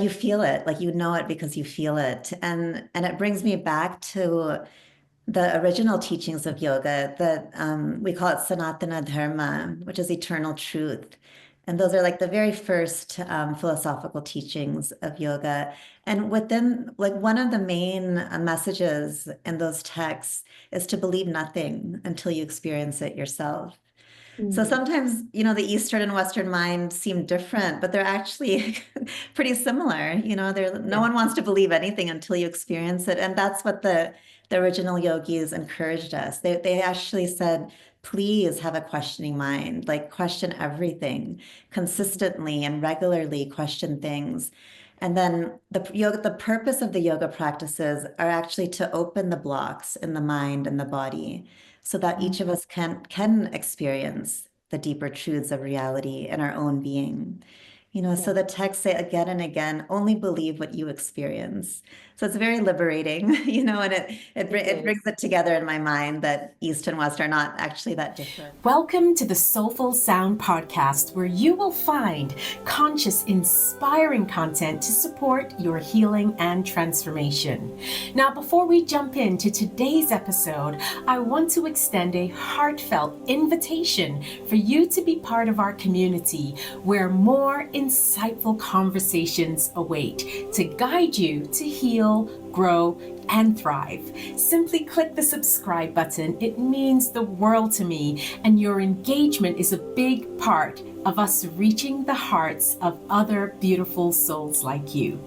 you feel it, like you know it because you feel it. And it brings me back to the original teachings of yoga that we call it Sanatana Dharma, which is eternal truth. And those are like the very first philosophical teachings of yoga. And within, like, one of the main messages in those texts is to believe nothing until you experience it yourself. So Mm. sometimes, the Eastern and Western mind seem different, but they're actually pretty similar. No Yeah. one wants to believe anything until you experience it. And that's what the original yogis encouraged us. They actually said, please have a questioning mind, like question everything consistently and regularly, question things. And then the purpose of the yoga practices are actually to open the blocks in the mind and the body so that each of us can experience the deeper truths of reality in our own being. Yeah. So the texts say again and again, only believe what you experience. So it's very liberating, and It it is. brings it together in my mind that East and West are not actually that different. Welcome to the Soulfull Sound podcast, where you will find conscious, inspiring content to support your healing and transformation. Now, before we jump into today's episode, I want to extend a heartfelt invitation for you to be part of our community, where more insightful conversations await to guide you to heal, grow, and thrive. Simply click the subscribe button. It means the world to me, and your engagement is a big part of us reaching the hearts of other beautiful souls like you.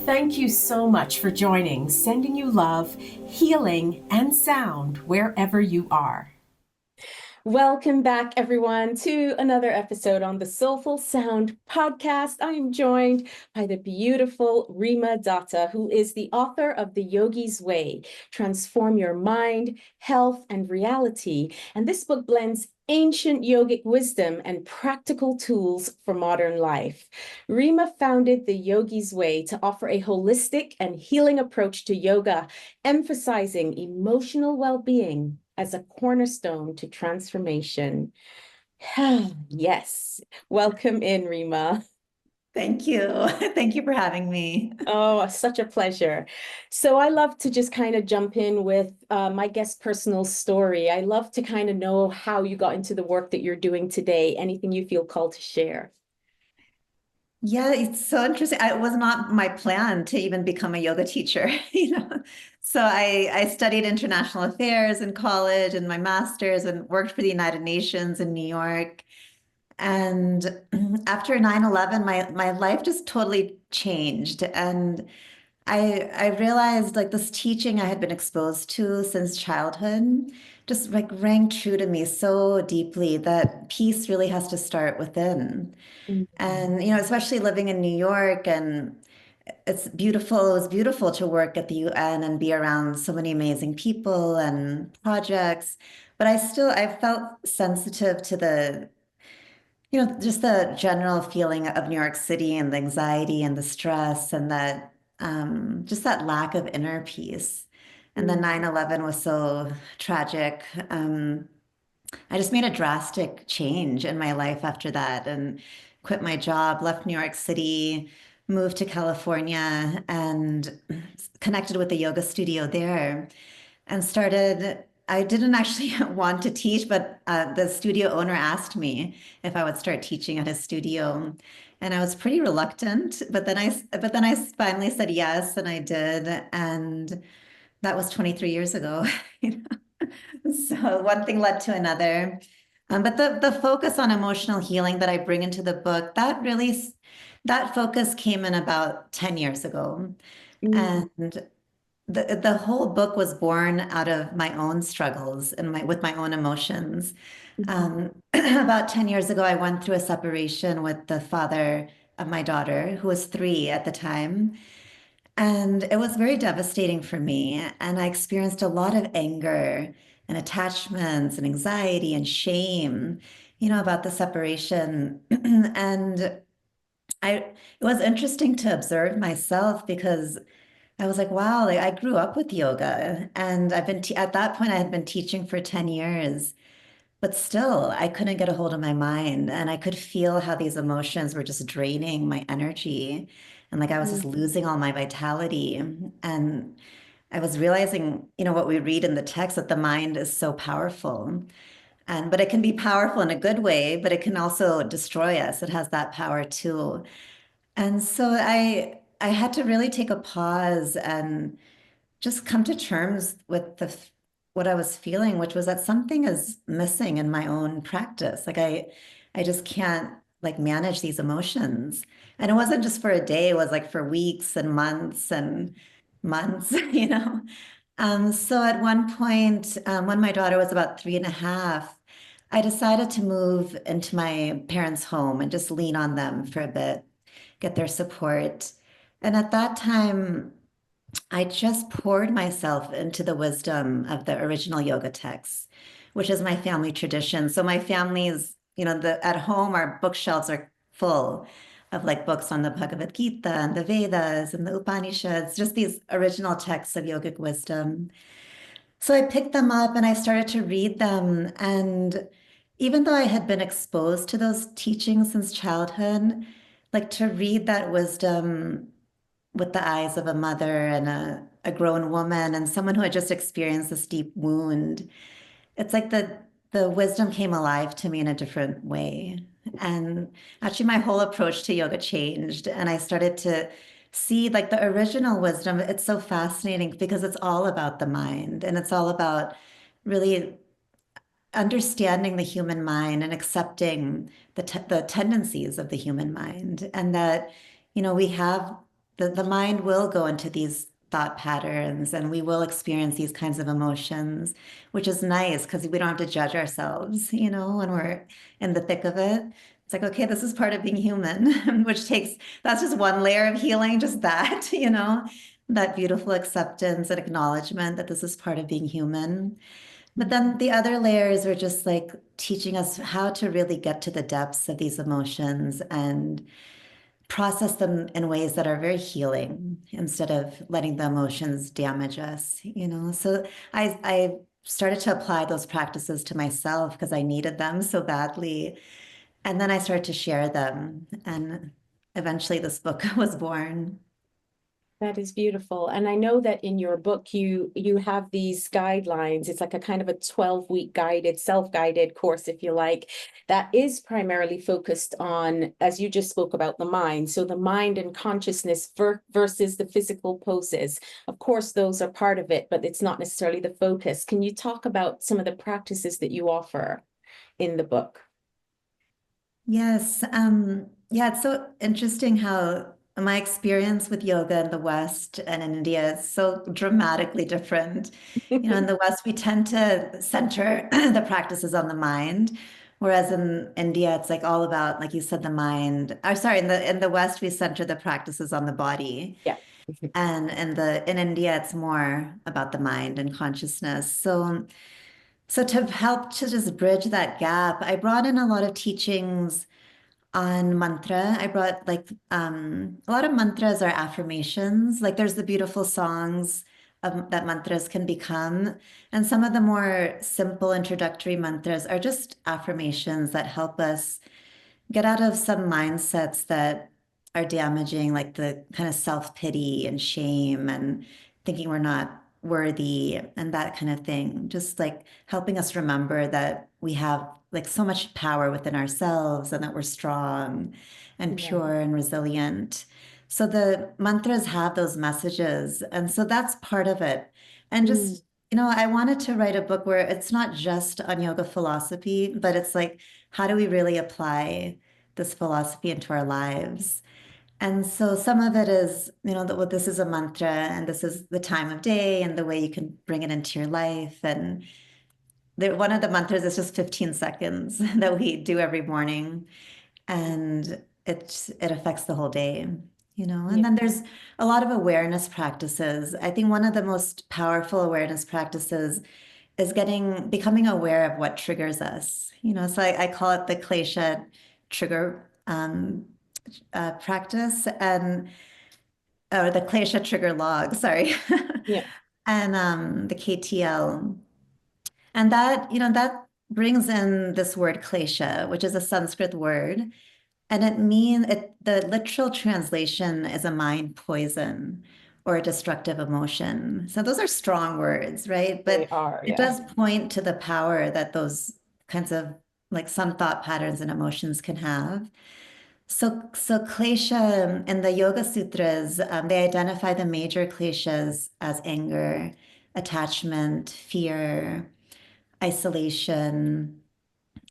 Thank you so much for joining, sending you love, healing, and sound wherever you are. Welcome back, everyone, to another episode on the Soulfull Sound podcast. I am joined by the beautiful Reema Datta, who is the author of The Yogi's Way, Transform Your Mind, Health, and Reality. And this book blends ancient yogic wisdom and practical tools for modern life. Reema founded The Yogi's Way to offer a holistic and healing approach to yoga, emphasizing emotional well-being as a cornerstone to transformation. Yes. Welcome in, Reema. Thank you. Thank you for having me. Oh, such a pleasure. So I love to just kind of jump in with my guest's personal story. I love to kind of know how you got into the work that you're doing today, anything you feel called to share. Yeah, it's so interesting. It was not my plan to even become a yoga teacher, So I studied international affairs in college and my master's and worked for the United Nations in New York. And after 9/11, my life just totally changed. And I realized like this teaching I had been exposed to since childhood just like rang true to me so deeply that peace really has to start within. Mhm. And, especially living in New York, and it's beautiful. It was beautiful to work at the UN and be around so many amazing people and projects. But I felt sensitive to just the general feeling of New York City and the anxiety and the stress and that, just that lack of inner peace. And then Mm. 9/11 was so tragic. I just made a drastic change in my life after that and quit my job, left New York City, moved to California, and connected with the yoga studio there and started. I didn't actually want to teach, but the studio owner asked me if I would start teaching at his studio. And I was pretty reluctant, but then I finally said yes, and I did. And that was 23 years ago. So one thing led to another. But the focus on emotional healing that I bring into the book, that focus came in about 10 years ago. Mm. And the whole book was born out of my own struggles and with my own emotions. About 10 years ago, I went through a separation with the father of my daughter, who was 3 at the time. And it was very devastating for me. And I experienced a lot of anger and attachments and anxiety and shame, about the separation. And it was interesting to observe myself because I was like, wow, like I grew up with yoga and at that point I had been teaching for 10 years, but still I couldn't get a hold of my mind and I could feel how these emotions were just draining my energy and like I was just losing all my vitality. And I was realizing, what we read in the text, that the mind is so powerful. And but it can be powerful in a good way, but it can also destroy us. It has that power too. And so I had to really take a pause and just come to terms with what I was feeling, which was that something is missing in my own practice. Like I just can't like manage these emotions. And it wasn't just for a day, it was like for weeks and months, So at one point, when my daughter was about 3.5, I decided to move into my parents' home and just lean on them for a bit, get their support. And at that time, I just poured myself into the wisdom of the original yoga texts, which is my family tradition. So my family's, at home, our bookshelves are full of like books on the Bhagavad Gita and the Vedas and the Upanishads, just these original texts of yogic wisdom. So I picked them up and I started to read them. And even though I had been exposed to those teachings since childhood, like to read that wisdom with the eyes of a mother and a grown woman and someone who had just experienced this deep wound, it's like the wisdom came alive to me in a different way. And actually my whole approach to yoga changed. And I started to see like the original wisdom. It's so fascinating because it's all about the mind and it's all about really understanding the human mind and accepting the tendencies of the human mind, and that we have the mind will go into these thought patterns and we will experience these kinds of emotions, which is nice because we don't have to judge ourselves, when we're in the thick of it. It's like, okay, this is part of being human, which takes, that's just one layer of healing, just that, that beautiful acceptance and acknowledgement that this is part of being human. But then the other layers are just like teaching us how to really get to the depths of these emotions and process them in ways that are very healing instead of letting the emotions damage us. So I started to apply those practices to myself because I needed them so badly. And then I started to share them. And eventually this book was born. That is beautiful. And I know that in your book you have these guidelines. It's like a kind of a 12-week guided, self-guided course, if you like, that is primarily focused on, as you just spoke about, the mind. So the mind and consciousness versus the physical poses. Of course, those are part of it, but it's not necessarily the focus. Can you talk about some of the practices that you offer in the book? Yes. Yeah, it's so interesting how my experience with yoga in the West and in India is so dramatically different. In the West, we tend to center the practices on the mind, whereas in India, it's like all about, like you said, the mind. Or sorry, in the West, we center the practices on the body. Yeah. And in India, it's more about the mind and consciousness. So to help to just bridge that gap, I brought in a lot of teachings on mantra. I brought like a lot of mantras are affirmations. Like there's the beautiful songs that mantras can become. And some of the more simple introductory mantras are just affirmations that help us get out of some mindsets that are damaging, like the kind of self-pity and shame and thinking we're not worthy and that kind of thing. Just like helping us remember that we have like so much power within ourselves and that we're strong and Yeah. pure and resilient. So the mantras have those messages. And so that's part of it. And Mm. just, I wanted to write a book where it's not just on yoga philosophy, but it's like, how do we really apply this philosophy into our lives? And so some of it is, that well, this is a mantra and this is the time of day and the way you can bring it into your life. And one of the mantras is just 15 seconds that we do every morning. And it affects the whole day. And Yeah. then there's a lot of awareness practices. I think one of the most powerful awareness practices is becoming aware of what triggers us. So I call it the klesha trigger practice and or the klesha trigger log, sorry, Yeah. and the KTL. And that brings in this word klesha, which is a Sanskrit word. And the literal translation is a mind poison or a destructive emotion. So those are strong words, right? They But are, it yeah. does point to the power that those kinds of like some thought patterns and emotions can have. So klesha in the Yoga Sutras, they identify the major kleshas as anger, attachment, fear, isolation,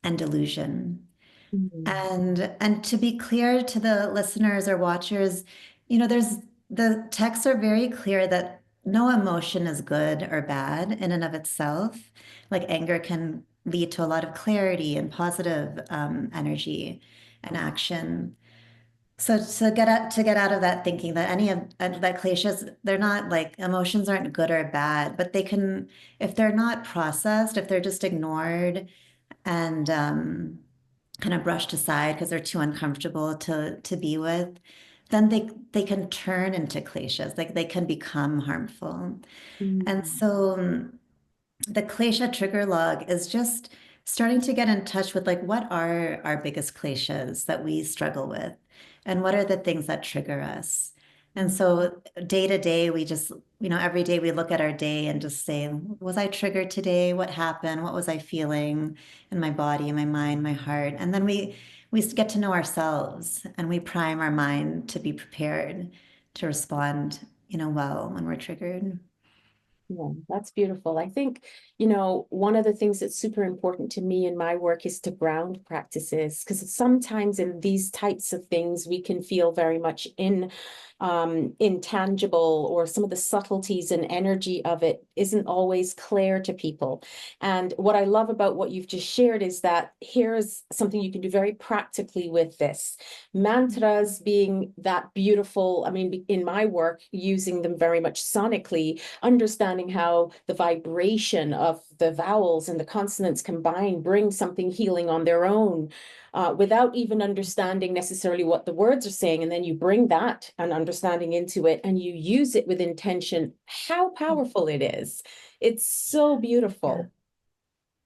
and delusion. Mhm. And to be clear to the listeners or watchers, there's the texts are very clear that no emotion is good or bad in and of itself. Like anger can lead to a lot of clarity and positive energy and action. So to get out of that thinking that any of that cliches, they're not like emotions aren't good or bad, but they can, if they're not processed, if they're just ignored and kind of brushed aside because they're too uncomfortable to be with, then they can turn into cliches, like they can become harmful. And Mhm. so the klesha trigger log is just starting to get in touch with like what are our biggest kleshas that we struggle with and what are the things that trigger us. And so day to day we just every day we look at our day and just say, was I triggered today? What happened? What was I feeling in my body, my mind, my heart? And then we get to know ourselves and we prime our mind to be prepared to respond well when we're triggered. Yeah, that's beautiful. I think, one of the things that's super important to me in my work is to ground practices, because sometimes in these types of things, we can feel very much intangible, or some of the subtleties and energy of it isn't always clear to people. And what I love about what you've just shared is that here's something you can do very practically with this. Mantras being that beautiful, I mean, in my work, using them very much sonically, understanding how the vibration of the vowels and the consonants combined bring something healing on their own, without even understanding necessarily what the words are saying. And then you bring that and understanding into it and you use it with intention. How powerful it is. It's so Yeah, beautiful.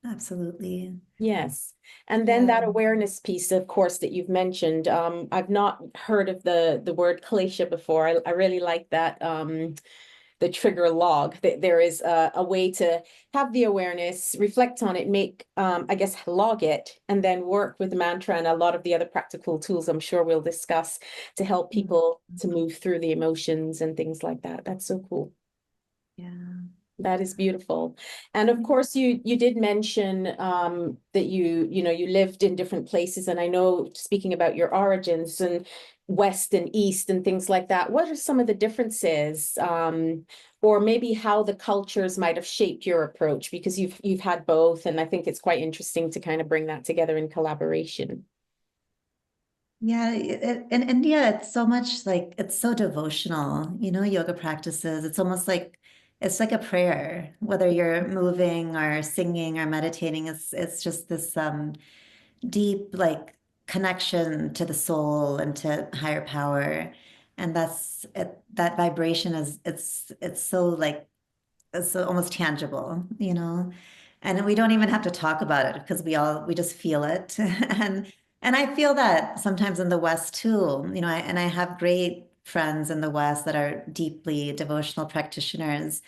absolutely. Yes. And then Yeah. that awareness piece, of course, that you've mentioned. I've not heard of the word klesha before. I really like that. The trigger log. There is a way to have the awareness, reflect on it, make, I guess, log it, and then work with the mantra and a lot of the other practical tools I'm sure we'll discuss to help Mm. people to move through the emotions and things like that. That's so cool. Yeah. That is beautiful. And of course, you did mention that you lived in different places. And I know, speaking about your origins and West and East and things like that, what are some of the differences, or maybe how the cultures might have shaped your approach? Because you've had both, and I think it's quite interesting to kind of bring that together in collaboration. Yeah, in India, it's so much like it's so devotional, yoga practices. It's like a prayer, whether you're moving or singing or meditating. It's just this deep like connection to the soul and to higher power. And that vibration it's so like it's so almost tangible. And we don't even have to talk about it because we just feel it. And I feel that sometimes in the West too, and I have great friends in the West that are deeply devotional practitioners.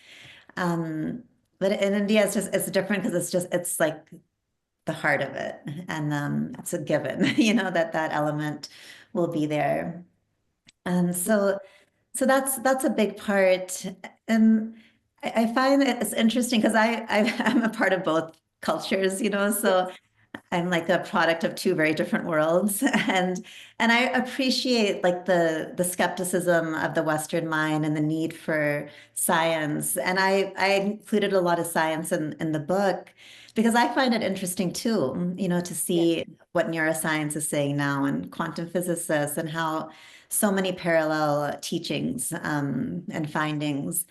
Um, but in India, it's different because it's like the heart of it, and it's a given, that element will be there. And so that's a big part. And I find it's interesting because I'm a part of both cultures. Yes. So I'm like a product of two very different worlds. And I appreciate like the skepticism of the Western mind and the need for science. And I included a lot of science in the book because I find it interesting too, to Yeah. see what neuroscience is saying now and quantum physicists and how so many parallel teachings and findings.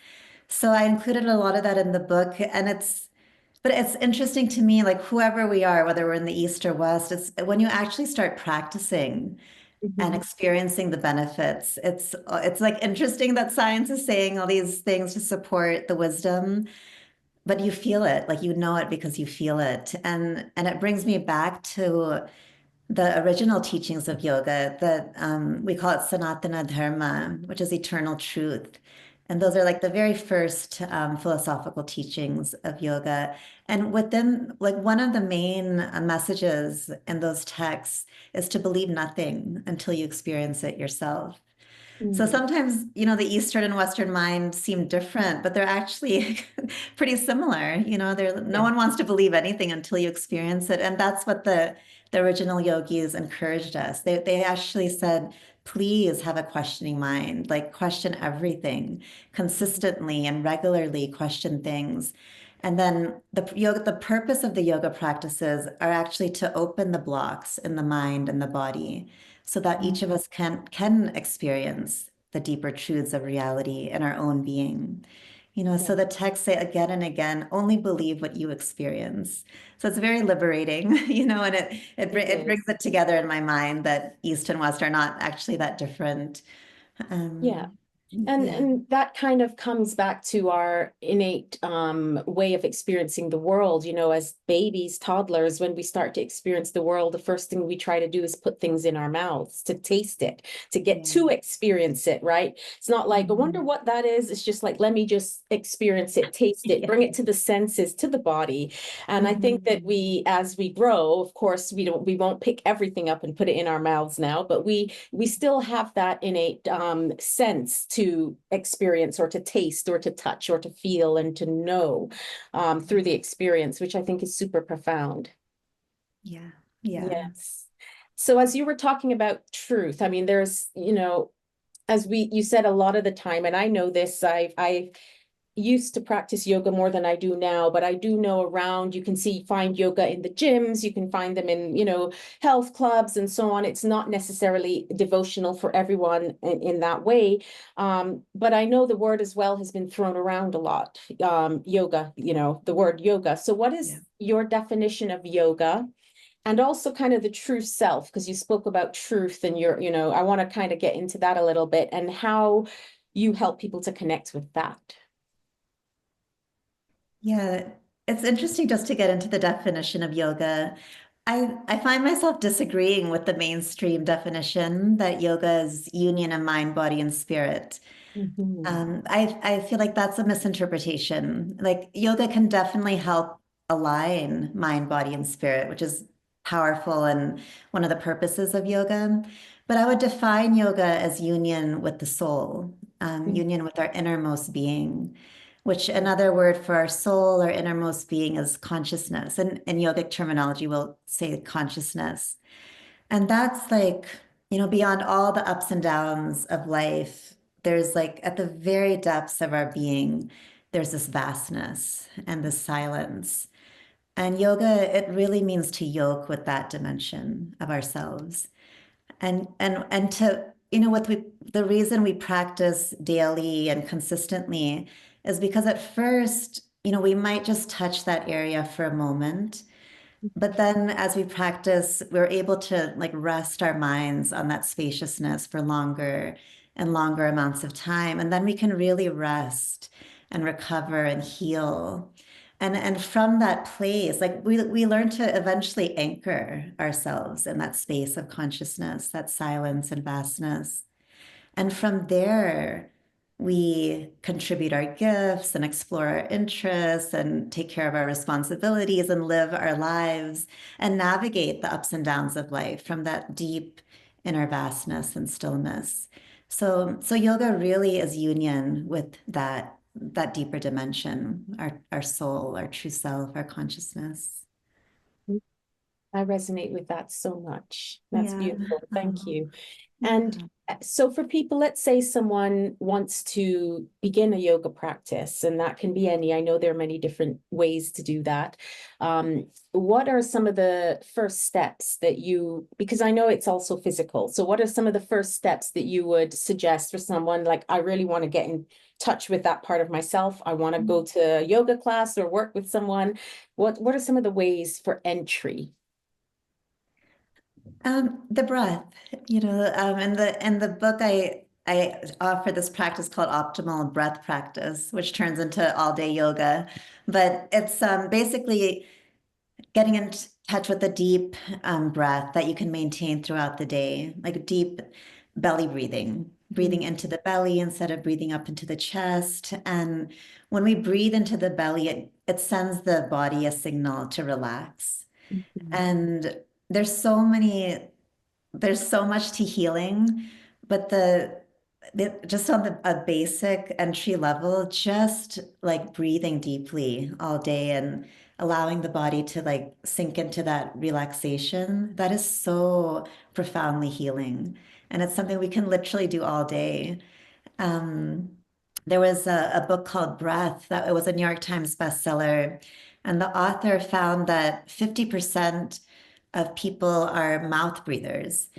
So I included a lot of that in the book, and but it's interesting to me, like whoever we are, whether we're in the East or West, it's when you actually start practicing and Mhm. experiencing the benefits. It's like interesting that science is saying all these things to support the wisdom, but you feel it, like you know it because you feel it. And it brings me back to the original teachings of yoga that we call it Sanatana Dharma, which is eternal truth. And those are like the very first philosophical teachings of yoga. And within, like, one of the main messages in those texts is to believe nothing until you experience it yourself. So Mm. sometimes, the Eastern and Western mind seem different, but they're actually pretty similar. No Yeah. one wants to believe anything until you experience it. And that's what the original yogis encouraged us. They actually said, please have a questioning mind, like question everything consistently and regularly, question things. And then the purpose of the yoga practices are actually to open the blocks in the mind and the body so that each of us can experience the deeper truths of reality in our own being. Yeah, So the texts say again and again, only believe what you experience. So it's very liberating, and it it brings is. it together in my mind that East and West are not actually that different. Yeah. Um, And yeah, and that kind of comes back to our innate way of experiencing the world. As babies, toddlers, when we start to experience the world, the first thing we try to do is put things in our mouths to taste it, to get yeah, to experience it, right? It's not like, I wonder mhm, what that is. It's just like, let me just experience it, taste it, yeah, bring it to the senses, to the body. And I think that mhm, as we grow, of course, we won't pick everything up and put it in our mouths now, but we still have that innate sense to experience or to taste or to touch or to feel and to know through the experience, which I think is super profound. yeah, yeah, Yes. So as you were talking about truth, I mean, there's, as you said a lot of the time, and I know this, I used to practice yoga more than I do now, but I do know around, you can find yoga in the gyms, you can find them in, health clubs and so on. It's not necessarily devotional for everyone in that way. But I know the word as well has been thrown around a lot. Yoga, the word yoga. So what is yeah. your definition of yoga? And also kind of the true self, because you spoke about truth and I want to kind of get into that a little bit and how you help people to connect with that. Yeah, it's interesting just to get into the definition of yoga. I find myself disagreeing with the mainstream definition that yoga is union of mind, body, and spirit. Mhm. I feel like that's a misinterpretation. Like yoga can definitely help align mind, body, and spirit, which is powerful and one of the purposes of yoga. But I would define yoga as union with the soul, union with our innermost being, which another word for our soul or innermost being is consciousness. And in yogic terminology, we'll say consciousness. And that's like, beyond all the ups and downs of life, there's like at the very depths of our being, there's this vastness and this silence. And yoga, it really means to yoke with that dimension of ourselves. And to, what the reason we practice daily and consistently is because at first, we might just touch that area for a moment. But then as we practice, we're able to like rest our minds on that spaciousness for longer and longer amounts of time. And then we can really rest and recover and heal. And from that place, like we learn to eventually anchor ourselves in that space of consciousness, that silence and vastness. And from there, we contribute our gifts and explore our interests and take care of our responsibilities and live our lives and navigate the ups and downs of life from that deep inner vastness and stillness. So yoga really is union with that deeper dimension, our soul, our true self, our consciousness. I resonate with that so much. That's Yeah. beautiful. Thank Oh, you. And yeah. so for people, let's say someone wants to begin a yoga practice, and that can be any, I know there are many different ways to do that. What are some of the first steps that because I know it's also physical. So what are some of the first steps that you would suggest for someone like, I really want to get in touch with that part of myself. I want to go to a yoga class or work with someone. What are some of the ways for entry? The breath, in the book, I offer this practice called optimal breath practice, which turns into all day yoga. But it's basically getting in touch with a deep breath that you can maintain throughout the day, like deep belly breathing, breathing into the belly instead of breathing up into the chest. And when we breathe into the belly, it sends the body a signal to relax. Mhm. And there's so many there's so much to healing, but just on a basic entry level, just like breathing deeply all day and allowing the body to like sink into that relaxation, that is so profoundly healing. And it's something we can literally do all day. Um, there was a book called Breath that it was a New York Times bestseller, and the author found that 50% of people are mouth breathers.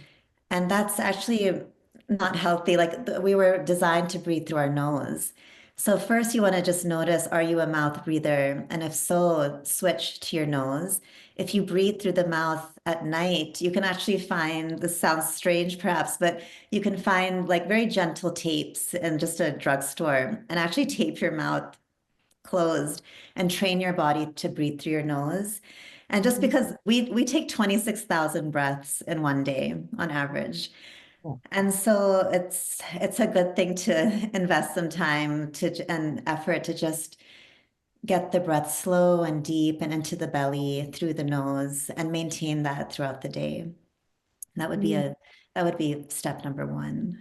And that's actually not healthy. Like we were designed to breathe through our nose. So first you want to just notice, are you a mouth breather? And if so, switch to your nose. If you breathe through the mouth at night, you can actually find, this sounds strange perhaps, but you can find like very gentle tapes in just a drugstore and actually tape your mouth closed and train your body to breathe through your nose. And just Mhm. because we take 26,000 breaths in one day on average. And so it's a good thing to invest some time to and effort to just get the breath slow and deep and into the belly through the nose and maintain that throughout the day. That would be Mm. a that would be step number one.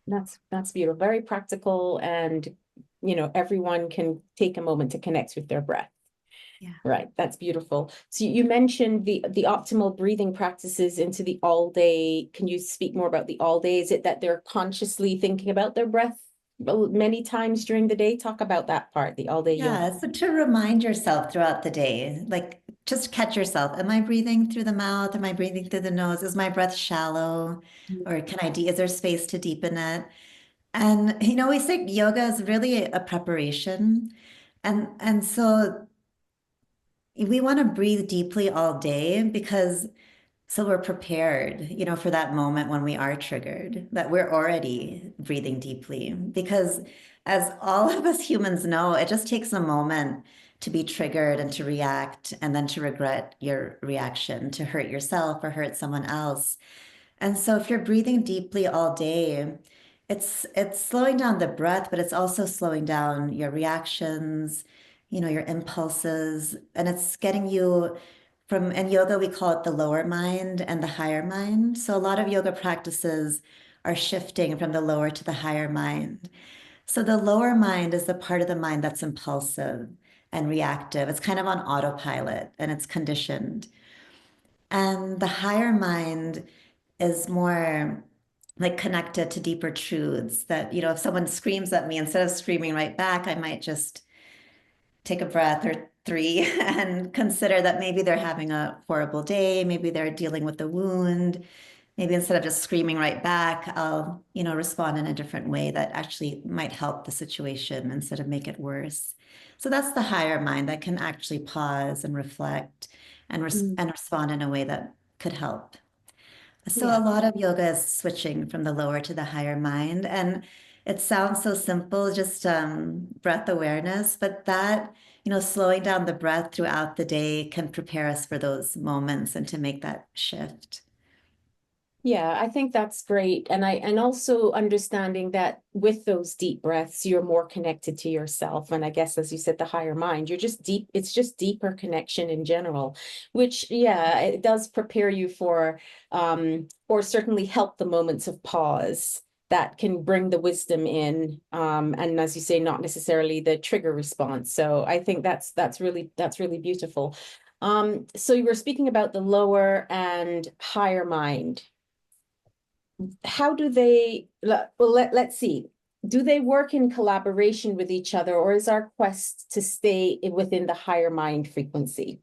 That's beautiful, very practical, and everyone can take a moment to connect with their breath. Yeah. Right, that's beautiful. So you mentioned the optimal breathing practices into the all day. Can you speak more about the all day? Is it that they're consciously thinking about their breath many times during the day? Talk about that part, the all day yoga. Yeah, so to remind yourself throughout the day, like just catch yourself. Am I breathing through the mouth? Am I breathing through the nose? Is my breath shallow? Or is there space to deepen it? And we say yoga is really a preparation. And so we want to breathe deeply all day because so we're prepared, for that moment when we are triggered, that we're already breathing deeply. Because as all of us humans know, it just takes a moment to be triggered and to react and then to regret your reaction, to hurt yourself or hurt someone else. And so if you're breathing deeply all day, it's slowing down the breath, but it's also slowing down your reactions, your impulses, and it's getting you from, in yoga, we call it the lower mind and the higher mind. So a lot of yoga practices are shifting from the lower to the higher mind. So the lower mind is the part of the mind that's impulsive and reactive. It's kind of on autopilot and it's conditioned. And the higher mind is more like connected to deeper truths that, if someone screams at me, instead of screaming right back, I might just take a breath or three and consider that maybe they're having a horrible day. Maybe they're dealing with a wound. Maybe instead of just screaming right back, I'll, respond in a different way that actually might help the situation instead of make it worse. So that's the higher mind that can actually pause and reflect Mm. and respond in a way that could help. So a Yeah. lot of yoga is switching from the lower to the higher mind. And it sounds so simple, just breath awareness, but that, slowing down the breath throughout the day can prepare us for those moments and to make that shift. Yeah, I think that's great. And also understanding that with those deep breaths, you're more connected to yourself. And I guess, as you said, the higher mind, you're just deep, it's just deeper connection in general, which, yeah, it does prepare you for, or certainly help the moments of pause that can bring the wisdom in. And as you say, not necessarily the trigger response. So I think that's really beautiful. So you were speaking about the lower and higher mind. How do they, well, let's see. Do they work in collaboration with each other, or is our quest to stay within the higher mind frequency?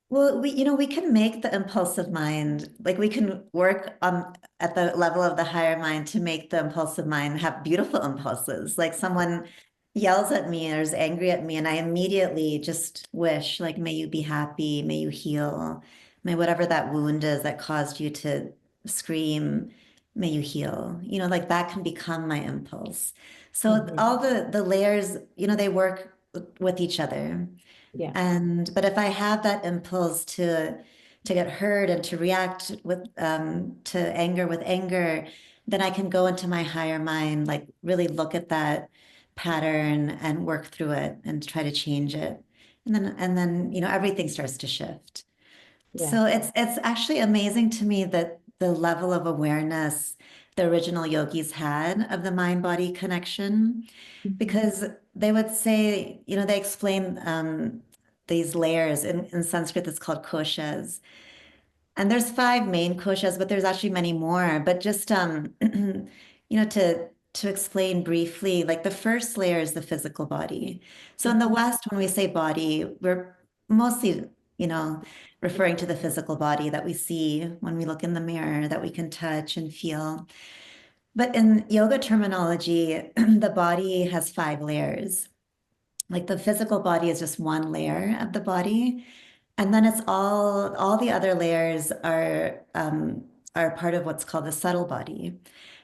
Well, we can make the impulsive mind, like we can work at the level of the higher mind to make the impulsive mind have beautiful impulses. Like someone yells at me or is angry at me, and I immediately just wish, like, may you be happy, may you heal, may whatever that wound is that caused you to scream, may you heal. Like that can become my impulse. So Mhm. all the layers, they work with each other. Yeah. But if I have that impulse to get hurt and to react to anger with anger, then I can go into my higher mind, like really look at that pattern and work through it and try to change it. And then, everything starts to shift. Yeah. So it's actually amazing to me that the level of awareness the original yogis had of the mind-body connection, Mhm. because they would say, they explain these layers in Sanskrit. It's called koshas, and there's five main koshas, but there's actually many more. But just to explain briefly, like the first layer is the physical body. So in the Mhm. West, when we say body, we're mostly, referring to the physical body that we see when we look in the mirror, that we can touch and feel. But in yoga terminology, the body has five layers. Like the physical body is just one layer of the body. And then it's all the other layers are part of what's called the subtle body.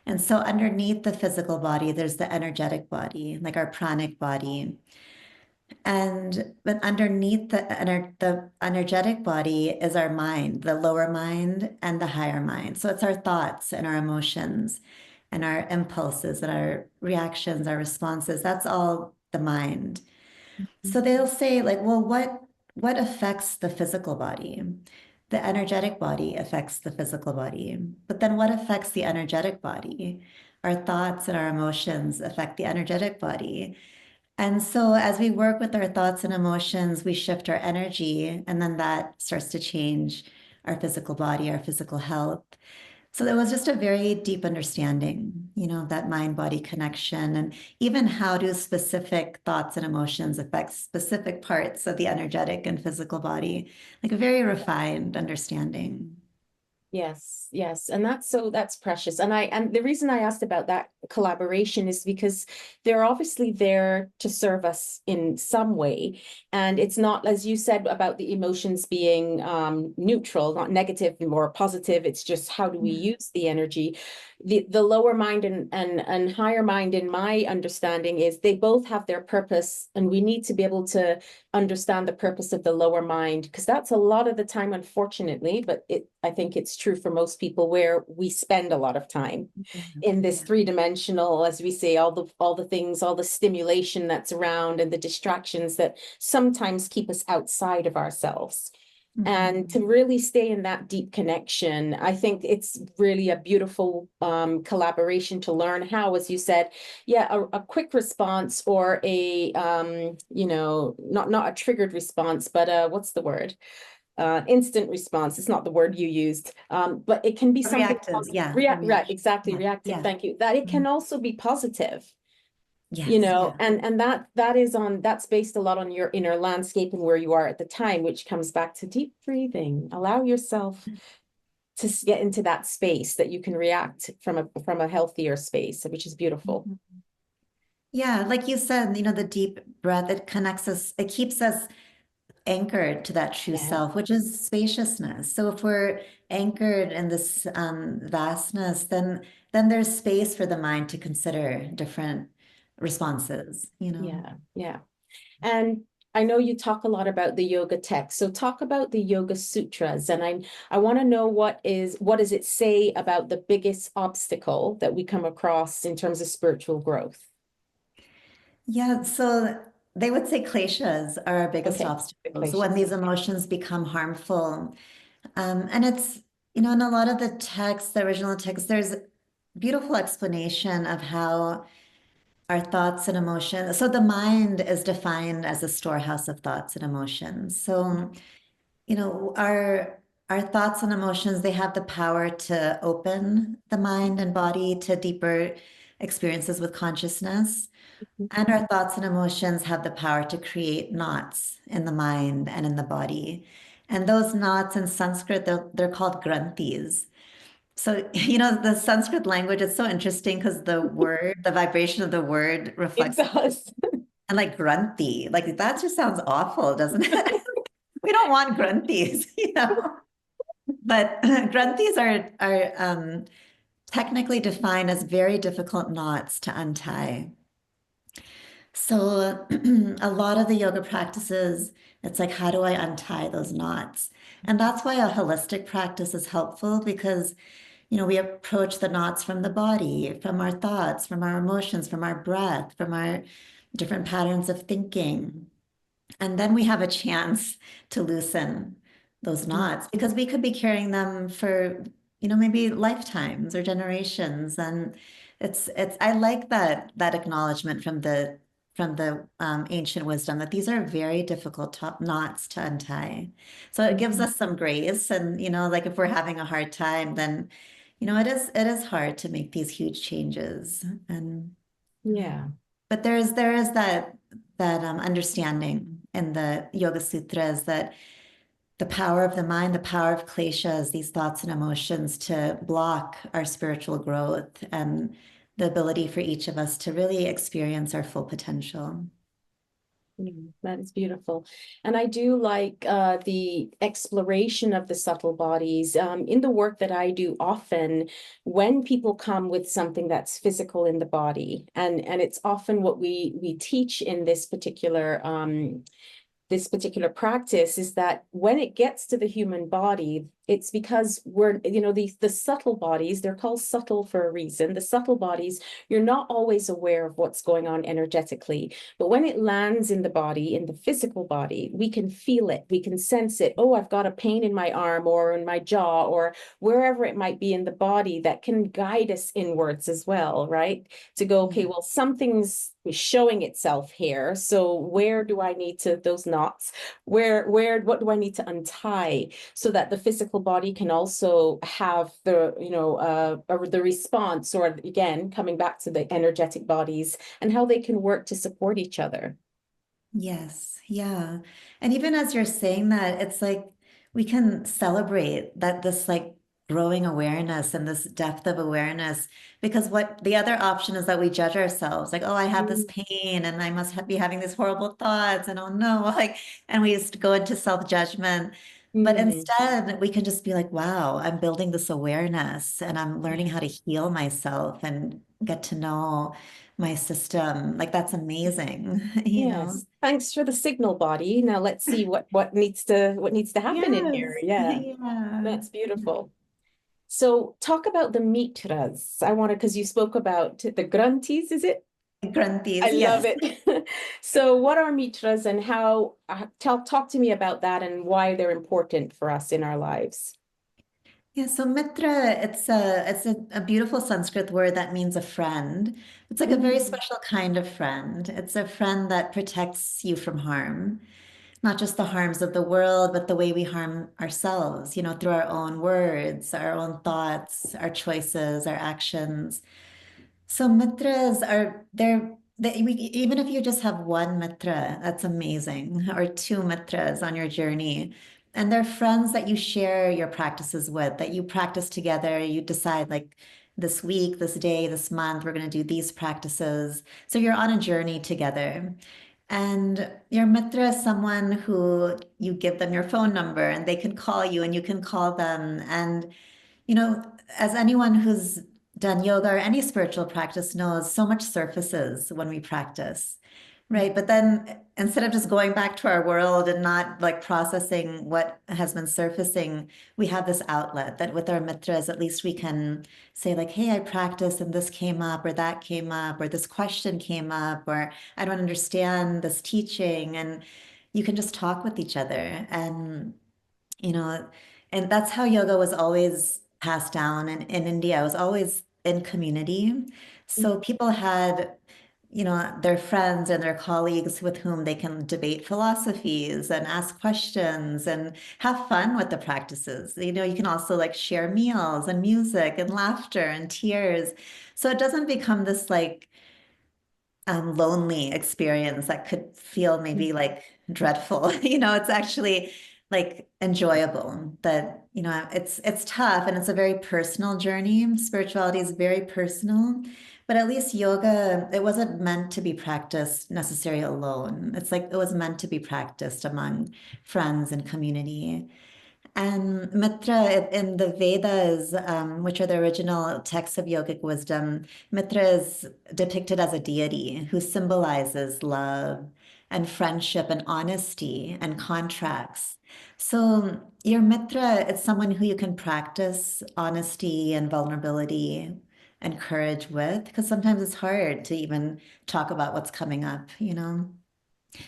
And so underneath the physical body, there's the energetic body, like our pranic body. But underneath the energetic body is our mind, the lower mind and the higher mind. So it's our thoughts and our emotions and our impulses and our reactions, our responses. That's all the mind. So they'll say, like, well, what affects the physical body? The energetic body affects the physical body. But then what affects the energetic body? Our thoughts and our emotions affect the energetic body. And so as we work with our thoughts and emotions, we shift our energy, and then that starts to change our physical body, our physical health. So there was just a very deep understanding, of that mind-body connection, and even how do specific thoughts and emotions affect specific parts of the energetic and physical body, like a very refined understanding. Yes, yes. And that's precious. And the reason I asked about that collaboration is because they're obviously there to serve us in some way. And it's not, as you said, about the emotions being neutral, not negative, more positive. It's just how do we Yeah. use the energy? The lower mind and higher mind, in my understanding, is they both have their purpose, and we need to be able to understand the purpose of the lower mind, because that's a lot of the time, unfortunately, but I think it's true for most people, where we spend a lot of time in this Yeah. three-dimensional, as we say, all the things, all the stimulation that's around, and the distractions that sometimes keep us outside of ourselves. And Mhm. to really stay in that deep connection, I think it's really a beautiful collaboration to learn how, as you said, yeah, a quick response, or a not a triggered response, but what's the word? Instant response. It's not the word you used, but it can be something Reactive, positive. yeah, a Right, reaction. exactly, Yeah, reactive. yeah. Thank you. That it can Mhm. also be positive, Yes, yeah. and that's based a lot on your inner landscape and where you are at the time, which comes back to deep breathing. Allow yourself to get into that space that you can react from a healthier space, which is beautiful. Mhm. Yeah, like you said, the deep breath, it connects us, it keeps us anchored to that true Yeah, self, which is spaciousness. So if we're anchored in this vastness, then there's space for the mind to consider different responses. yeah, yeah. And I know you talk a lot about the yoga text. So talk about the Yoga Sutras. And I want to know what does it say about the biggest obstacle that we come across in terms of spiritual growth? Yeah, so they would say kleshas are our biggest Okay, the obstacles when glaciers. these emotions become harmful. And in a lot of the text, the original text, there's beautiful explanation of how our thoughts and emotions. So the mind is defined as a storehouse of thoughts and emotions. So, our thoughts and emotions, they have the power to open the mind and body to deeper experiences with consciousness. And our thoughts and emotions have the power to create knots in the mind and in the body. And those knots in Sanskrit, they're called granthis. So, the Sanskrit language is so interesting because the vibration of the word It reflects, does. and like grunty, like that just sounds awful, doesn't it? We don't want grunties. But grunthis are technically defined as very difficult knots to untie. So a lot of the yoga practices, it's like, how do I untie those knots? And that's why a holistic practice is helpful because, we approach the knots from the body, from our thoughts, from our emotions, from our breath, from our different patterns of thinking. And then we have a chance to loosen those knots because we could be carrying them for, maybe lifetimes or generations. And I like that acknowledgement from the ancient wisdom that these are very difficult knots to untie. So it gives Mhm. us some grace. And, like if we're having a hard time, then, it is hard to make these huge changes. And Yeah. but there is that understanding in the Yoga Sutras that the power of the mind, the power of kleshas, these thoughts and emotions to block our spiritual growth and the ability for each of us to really experience our full potential. That is beautiful. And I do like the exploration of the subtle bodies. In the work that I do, often when people come with something that's physical in the body, and it's often what we teach in this particular practice is that when it gets to the human body, it's because the subtle bodies, they're called subtle for a reason. The subtle bodies, you're not always aware of what's going on energetically. But when it lands in the body, in the physical body, we can feel it, we can sense it. Oh, I've got a pain in my arm or in my jaw or wherever it might be in the body that can guide us inwards as well, right? To go, okay, well, something's showing itself here. So where do I need to, those knots, what do I need to untie so that the physical body can also have the response, or again, coming back to the energetic bodies and how they can work to support each other. Yes, yeah. And even as you're saying that, it's like we can celebrate that this like growing awareness and this depth of awareness because what the other option is that we judge ourselves like, oh, I have this pain and I must be having these horrible thoughts and oh no, like, and we used to go into self-judgment. But Mm, instead, we can just be like, wow, I'm building this awareness and I'm learning how to heal myself and get to know my system. Like that's amazing, yes. Thanks for the signal body. Now let's see what needs to happen in here. Yes. Yeah, Yeah. that's beautiful. So talk about the mitras. I want to, because you spoke about the grantis, is it? I Granthis. love Yes. it. So what are mitras and how, talk to me about that and why they're important for us in our lives. Yeah. So Mitra, it's a beautiful Sanskrit word that means a friend. It's like a very Mm, special kind of friend. It's a friend that protects you from harm, not just the harms of the world, but the way we harm ourselves, through our own words, our own thoughts, our choices, our actions. So mitras even if you just have one mitra, that's amazing, or two mitras on your journey. And they're friends that you share your practices with, that you practice together. You decide like this week, this day, this month, we're going to do these practices. So you're on a journey together. And your mitra is someone who you give them your phone number and they can call you and you can call them. And you know, as anyone who's done yoga or any spiritual practice knows, so much surfaces when we practice, right? But then instead of just going back to our world and not like processing what has been surfacing, we have this outlet that with our mitras, at least we can say, like, hey, I practiced and this came up, or that came up, or this question came up, or I don't understand this teaching. And you can just talk with each other. You know, and that's how yoga was always passed down in India. It was always in community. So people had, their friends and their colleagues with whom they can debate philosophies and ask questions and have fun with the practices. You can also like share meals and music and laughter and tears. So it doesn't become this like lonely experience that could feel maybe like dreadful. It's actually like enjoyable. That it's tough and it's a very personal journey. Spirituality is very personal, but at least yoga, it wasn't meant to be practiced necessarily alone. It's like it was meant to be practiced among friends and community. And Mitra in the Vedas, which are the original texts of yogic wisdom, Mitra is depicted as a deity who symbolizes love and friendship and honesty and contracts. So your Mitra, it's someone who you can practice honesty and vulnerability and courage with, because sometimes it's hard to even talk about what's coming up, you know?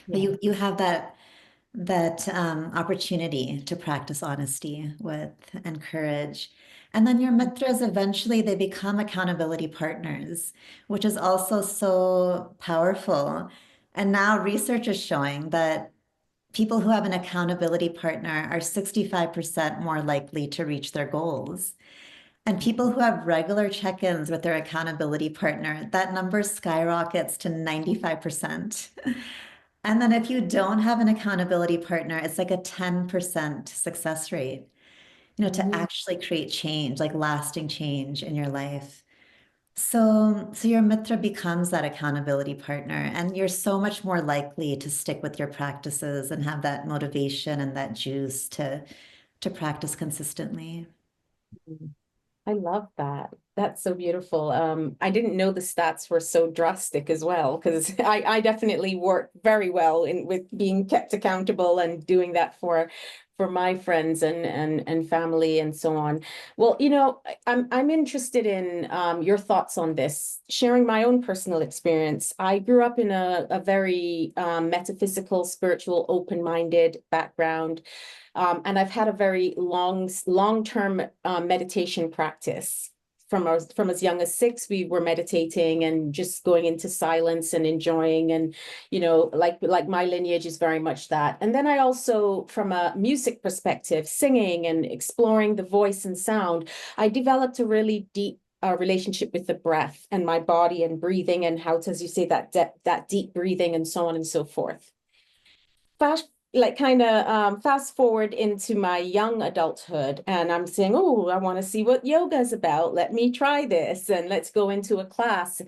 But Yeah. you have that opportunity to practice honesty with and courage. And then your mitras eventually they become accountability partners, which is also so powerful. And now research is showing that people who have an accountability partner are 65% more likely to reach their goals. And people who have regular check-ins with their accountability partner, that number skyrockets to 95%. And then if you don't have an accountability partner, it's like a 10% success rate, to Mhm. actually create change, like lasting change in your life. So your mitra becomes that accountability partner, and you're so much more likely to stick with your practices and have that motivation and that juice to practice consistently. I love that. That's so beautiful. I didn't know the stats were so drastic as well, because I definitely work very well in with being kept accountable and doing that for my friends and family and so on. Well, I'm interested in your thoughts on this, sharing my own personal experience. I grew up in a very metaphysical, spiritual, open-minded background. And I've had a very long-term meditation practice. From as young as 6, we were meditating and just going into silence and enjoying, and like my lineage is very much that. And then I also, from a music perspective, singing and exploring the voice and sound, I developed a really deep relationship with the breath and my body and breathing, and how to, as you say, that deep breathing and so on and so forth. Fast forward into my young adulthood, and I'm saying, oh, I want to see what yoga is about. Let me try this, and let's go into a class.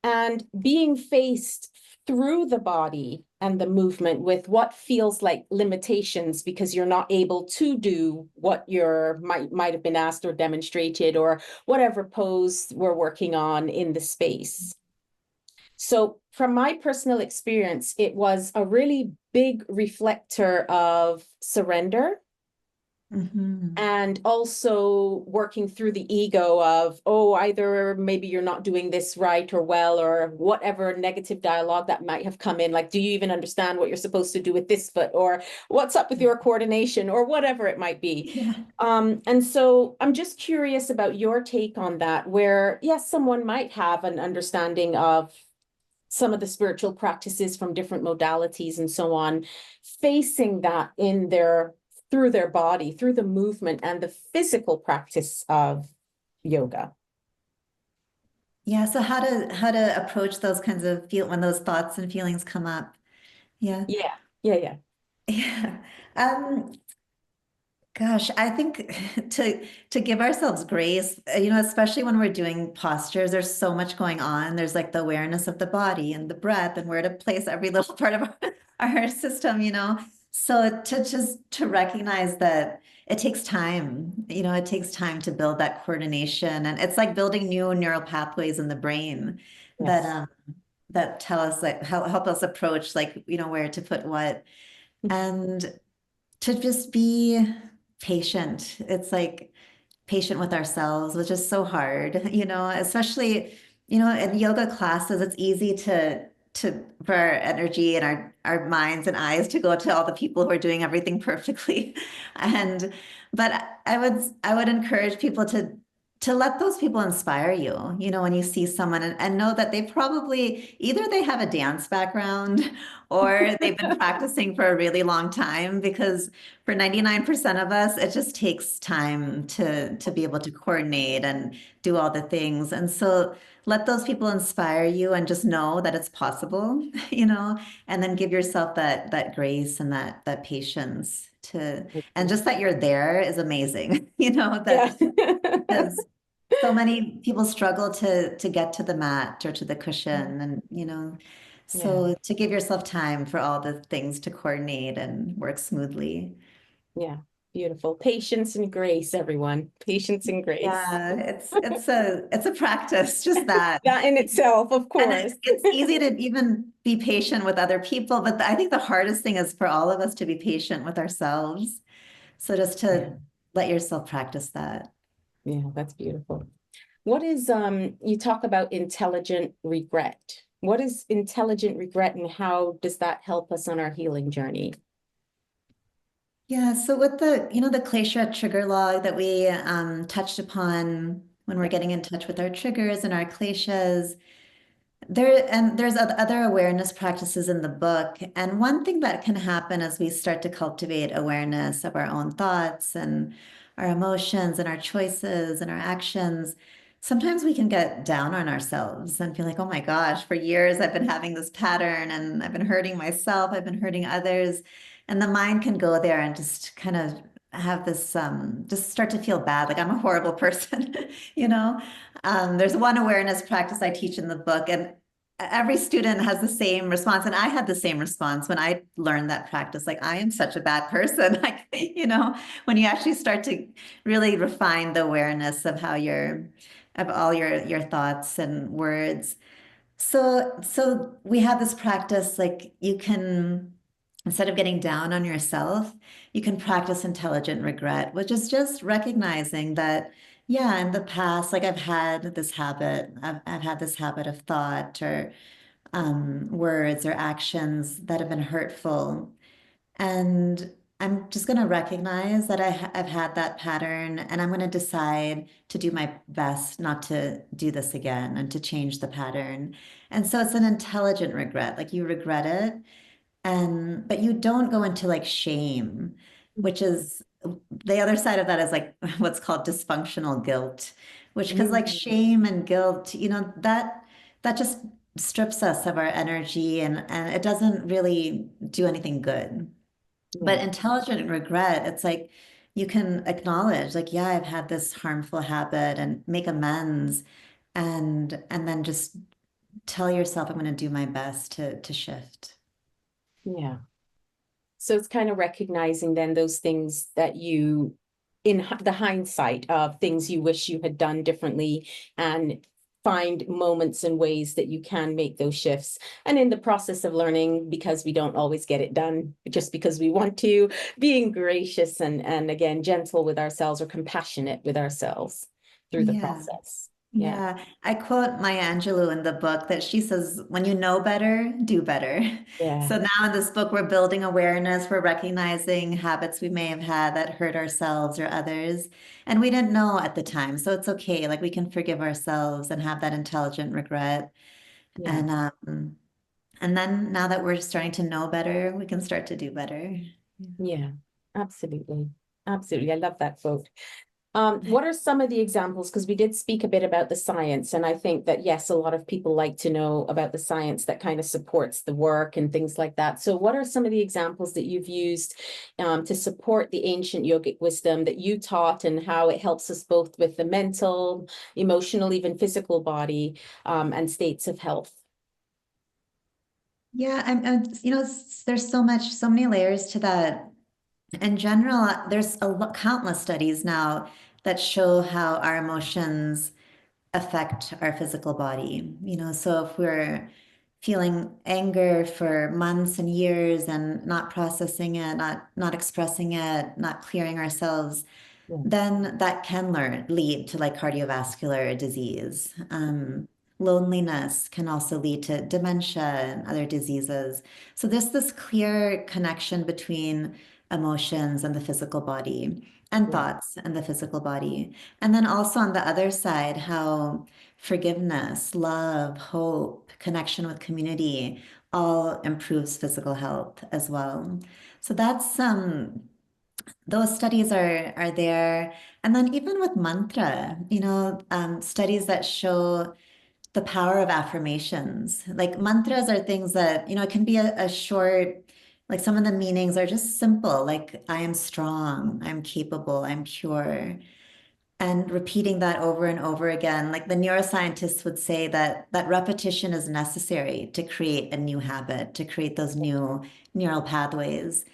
And being faced through the body and the movement with what feels like limitations, because you're not able to do what you might have been asked or demonstrated, or whatever pose we're working on in the space. So, from my personal experience, it was a really big reflector of surrender, Mhm. and also working through the ego of, oh, either maybe you're not doing this right or well, or whatever negative dialogue that might have come in. Like, do you even understand what you're supposed to do with this foot? Or what's up with your coordination? Or whatever it might be. Yeah. And so I'm just curious about your take on that, where, yes, someone might have an understanding of some of the spiritual practices from different modalities and so on, facing that in their through their body, through the movement and the physical practice of yoga. Yeah, so how to approach those kinds of feel when those thoughts and feelings come up. Yeah. Yeah, yeah, yeah. Yeah. Um, Gosh, I think to give ourselves grace, especially when we're doing postures, there's so much going on. There's like the awareness of the body and the breath and where to place every little part of our system. So to recognize that it takes time, it takes time to build that coordination. And it's like building new neural pathways in the brain that Yes. that tell us like help us approach like, where to put what. And to just be patient. It's like patient with ourselves, which is so hard, especially, in yoga classes, it's easy to for our energy and our minds and eyes to go to all the people who are doing everything perfectly. And but I would encourage people to let those people inspire you, when you see someone and know that they probably either they have a dance background or they've been practicing for a really long time because for 99% of us, it just takes time to be able to coordinate and do all the things. And so let those people inspire you and just know that it's possible, and then give yourself that grace and that patience and just that you're there is amazing, Yeah. because so many people struggle to get to the mat or to the cushion and Yeah. so to give yourself time for all the things to coordinate and work smoothly. Yeah. Beautiful. Patience and grace, everyone. Patience and grace. Yeah, it's a practice, just that. That in itself, of And course. it's easy to even be patient with other people, but I think the hardest thing is for all of us to be patient with ourselves. So just Yeah, to let yourself practice that. yeah, that's beautiful. What is you talk about intelligent regret. What is intelligent regret and how does that help us on our healing journey? Yeah, so with the Klesha trigger log that we touched upon when we're Yeah, getting in touch with our triggers and our kleshas, there's other awareness practices in the book. And one thing that can happen as we start to cultivate awareness of our own thoughts and our emotions and our choices and our actions, sometimes we can get down on ourselves and feel like, oh my gosh, for years I've been having this pattern and I've been hurting myself, I've been hurting others. And the mind can go there and just kind of have this, just start to feel bad, like I'm a horrible person, you know? There's one awareness practice I teach in the book, and every student has the same response. And I had the same response when I learned that practice. Like, I am such a bad person. Like, when you actually start to really refine the awareness of of all your thoughts and words. So we have this practice, like you can, instead of getting down on yourself, you can practice intelligent regret, which is just recognizing that, yeah, in the past, like I've had this habit of thought or words or actions that have been hurtful. And I'm just going to recognize that I've had that pattern, and I'm going to decide to do my best not to do this again and to change the pattern. And so it's an intelligent regret, like you regret it, and but you don't go into like shame, which is the other side of that is like what's called dysfunctional guilt, which because like mm, shame and guilt, that just strips us of our energy and it doesn't really do anything good. But yeah, intelligent regret, it's like you can acknowledge, like, yeah, I've had this harmful habit and make amends and then just tell yourself I'm going to do my best to shift. yeah. So it's kind of recognizing then those things that you, in the hindsight of things you wish you had done differently, and find moments and ways that you can make those shifts. And in the process of learning, because we don't always get it done just because we want to, being gracious and again, gentle with ourselves or compassionate with ourselves through the Yeah. process. Yeah, Yeah, I quote Maya Angelou in the book that she says, when you know better, do better. yeah, So now in this book, we're building awareness, we're recognizing habits we may have had that hurt ourselves or others, and we didn't know at the time. So it's okay. Like we can forgive ourselves and have that intelligent regret. yeah, And then now that we're starting to know better, we can start to do better. yeah, absolutely. Absolutely. I love that quote. What are some of the examples? Because we did speak a bit about the science, and I think that, yes, a lot of people like to know about the science that kind of supports the work and things like that. So what are some of the examples that you've used to support the ancient yogic wisdom that you taught and how it helps us both with the mental, emotional, even physical body and states of health? Yeah, there's so many layers to that. In general, there's countless studies now that show how our emotions affect our physical body. So if we're feeling anger for months and years and not processing it, not expressing it, not clearing ourselves, Yeah, then that can lead to like cardiovascular disease. Loneliness can also lead to dementia and other diseases. So there's this clear connection between emotions and the physical body and yeah, thoughts and the physical body. And then also on the other side, how forgiveness, love, hope, connection with community all improves physical health as well. So that's those studies are there. And then even with mantra, studies that show the power of affirmations. Like mantras are things that, it can be a short, like some of the meanings are just simple, like I am strong, I'm capable, I'm pure. And repeating that over and over again, like the neuroscientists would say that repetition is necessary to create a new habit, to create those new neural pathways.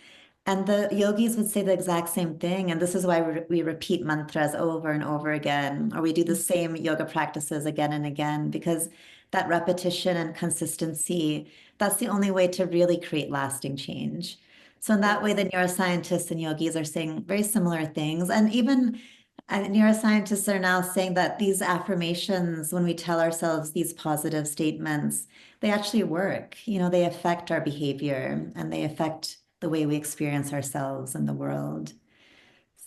And the yogis would say the exact same thing. And this is why we repeat mantras over and over again, or we do the same yoga practices again and again, because that repetition and consistency, that's the only way to really create lasting change. So in that way, the Yes. neuroscientists and yogis are saying very similar things. And even neuroscientists are now saying that these affirmations, when we tell ourselves these positive statements, they actually work. They affect our behavior and they affect the way we experience ourselves and the world.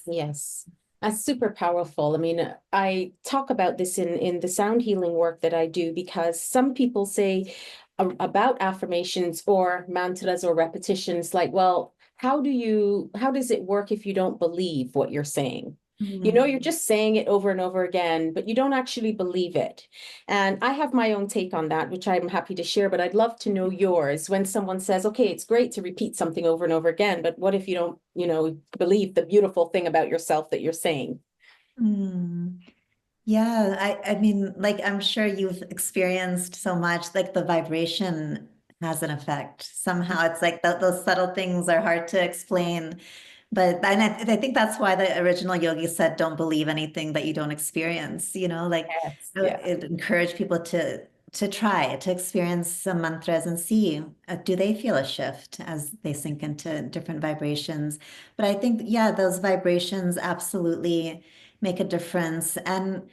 Yes, that's super powerful. I mean, I talk about this in the sound healing work that I do because some people say about affirmations or mantras or repetitions like, well, how does it work if you don't believe what you're saying? You know, you're Mm. just saying it over and over again, but you don't actually believe it. And I have my own take on that, which I'm happy to share, but I'd love to know yours. When someone says, okay, it's great to repeat something over and over again, but what if you don't, believe the beautiful thing about yourself that you're saying? Mm. Yeah, I mean, like I'm sure you've experienced so much, like the vibration has an effect. Somehow it's like those subtle things are hard to explain. But and I think that's why the original yogi said, don't believe anything that you don't experience, like Yes. Yeah. it encouraged people to try to experience some mantras and see do they feel a shift as they sink into different vibrations. But I think, yeah, those vibrations absolutely make a difference. And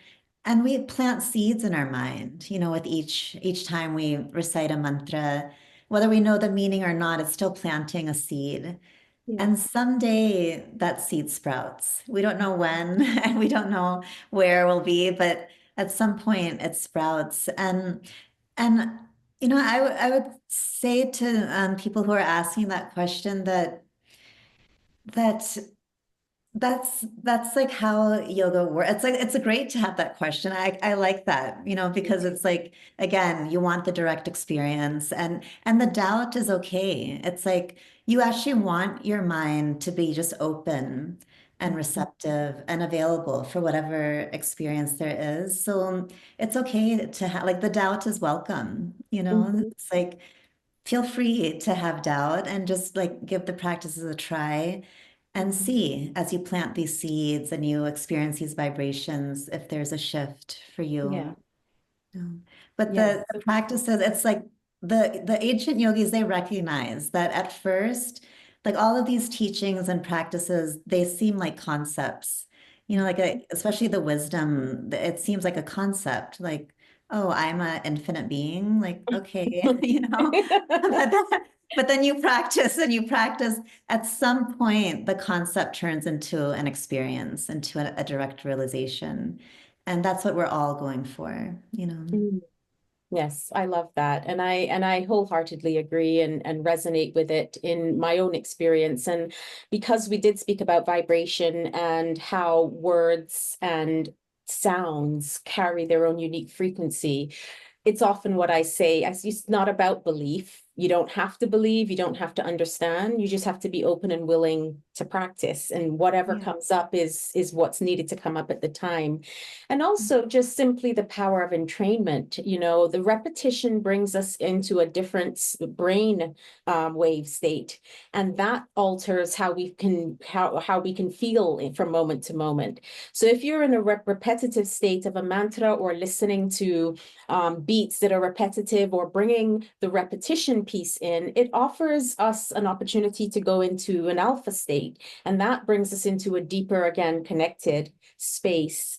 we plant seeds in our mind, with each time we recite a mantra, whether we know the meaning or not, it's still planting a seed. Yeah. And someday that seed sprouts. We don't know when and we don't know where we'll be, but at some point it sprouts. And I would say to people who are asking that question that that's like how yoga works. It's like it's great to have that question. I like that, because it's like again, you want the direct experience and the doubt is okay. It's like you actually want your mind to be just open and receptive and available for whatever experience there is. So it's okay to have like the doubt is welcome. Mhm. It's like feel free to have doubt and just like give the practices a try and see as you plant these seeds and you experience these vibrations if there's a shift for you. Yeah. Yeah. But Yes. the practices, it's like the ancient yogis, they recognize that at first, like all of these teachings and practices, they seem like concepts. Like especially the wisdom, it seems like a concept, like, oh, I'm an infinite being. Like, okay, But then you practice and you practice. At some point, the concept turns into an experience, into a direct realization. And that's what we're all going for. Mm. Yes, I love that. And I wholeheartedly agree and resonate with it in my own experience. And because we did speak about vibration and how words and sounds carry their own unique frequency, it's often what I say, as it's not about belief. You don't have to believe, you don't have to understand. You just have to be open and willing to practice. And whatever Yeah. comes up is what's needed to come up at the time. And also just simply the power of entrainment. The repetition brings us into a different brain wave state. And that alters how we can feel from moment to moment. So if you're in a repetitive state of a mantra or listening to beats that are repetitive or bringing the repetition piece in, it offers us an opportunity to go into an alpha state. And that brings us into a deeper, again, connected space,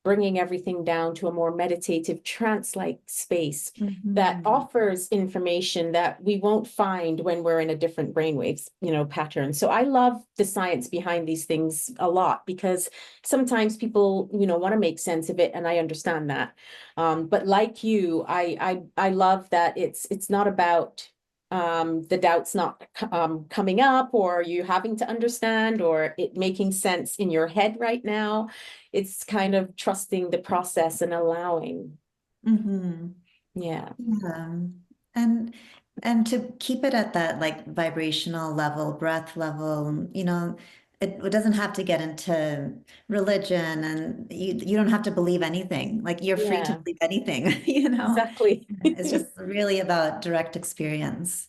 bringing everything down to a more meditative trance-like space that Mhm. offers information that we won't find when we're in a different brainwaves, pattern. So I love the science behind these things a lot because sometimes people, want to make sense of it, and I understand that. But like you, I love that it's not about the doubts not coming up or you having to understand or it making sense in your head right now. It's kind of trusting the process and allowing. Mhm. Yeah. Yeah. And and to keep it at that like vibrational level, breath level, it doesn't have to get into religion and you don't have to believe anything. Like you're free to Yeah, believe anything, exactly. It's just really about direct experience.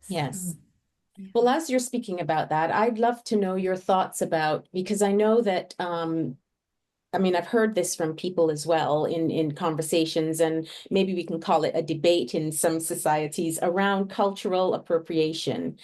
Yes. So, Well, as you're speaking about that, I'd love to know your thoughts about, because I know that I mean, I've heard this from people as well in conversations, and maybe we can call it a debate in some societies around cultural appropriation,